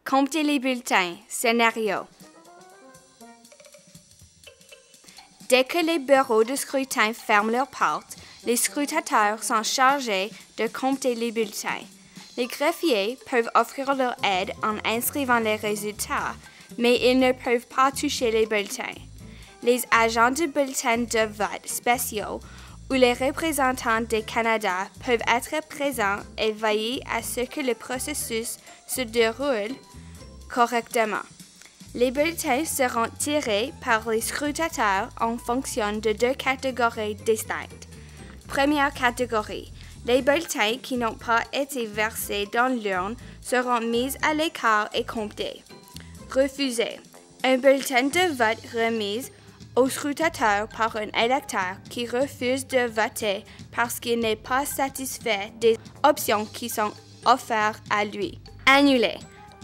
Comptez les bulletins. Scénario. Dès que les bureaux de scrutin ferment leurs portes, les scrutateurs sont chargés de compter les bulletins. Les greffiers peuvent offrir leur aide en inscrivant les résultats, mais ils ne peuvent pas toucher les bulletins. Les agents de bulletins de vote spéciaux ou les représentants du Canada peuvent être présents et veiller à ce que le processus se déroule correctement. Les bulletins seront tirés par les scrutateurs en fonction de deux catégories distinctes. Première catégorie, les bulletins qui n'ont pas été versés dans l'urne seront mis à l'écart et comptés. Refusé. Un bulletin de vote remis au scrutateur par un électeur qui refuse de voter parce qu'il n'est pas satisfait des options qui sont offertes à lui. Annulé.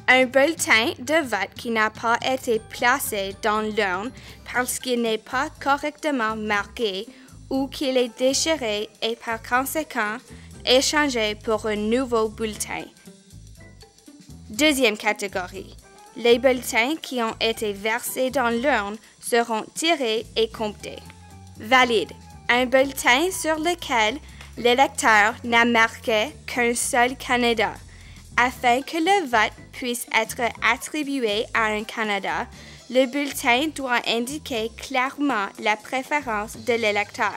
Un bulletin de vote qui n'a pas été placé dans l'urne parce qu'il n'est pas correctement marqué ou qu'il est déchiré et par conséquent échangé pour un nouveau bulletin. Deuxième catégorie. Les bulletins qui ont été versés dans l'urne seront tirés et comptés. Valide. Un bulletin sur lequel l'électeur n'a marqué qu'un seul candidat. Afin que le vote puisse être attribué à un candidat, le bulletin doit indiquer clairement la préférence de l'électeur.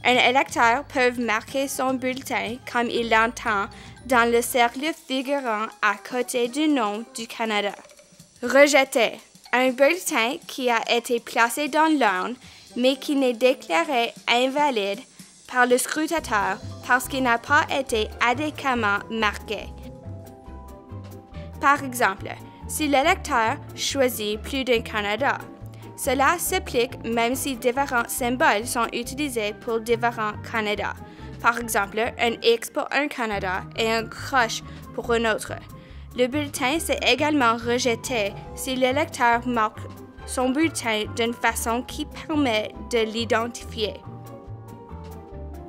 Un électeur peut marquer son bulletin comme il l'entend dans le cercle figurant à côté du nom du candidat. Rejeté. Un bulletin qui a été placé dans l'urne, mais qui n'est déclaré invalide par le scrutateur parce qu'il n'a pas été adéquatement marqué. Par exemple, si l'électeur choisit plus d'un candidat, cela s'applique même si différents symboles sont utilisés pour différents candidats. Par exemple, un X pour un candidat et un croche pour un autre. Le bulletin s'est également rejeté si l'électeur marque son bulletin d'une façon qui permet de l'identifier.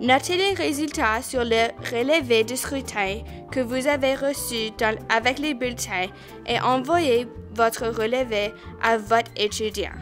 Notez les résultats sur le relevé de scrutin que vous avez reçu avec les bulletins et envoyez votre relevé à votre étudiant.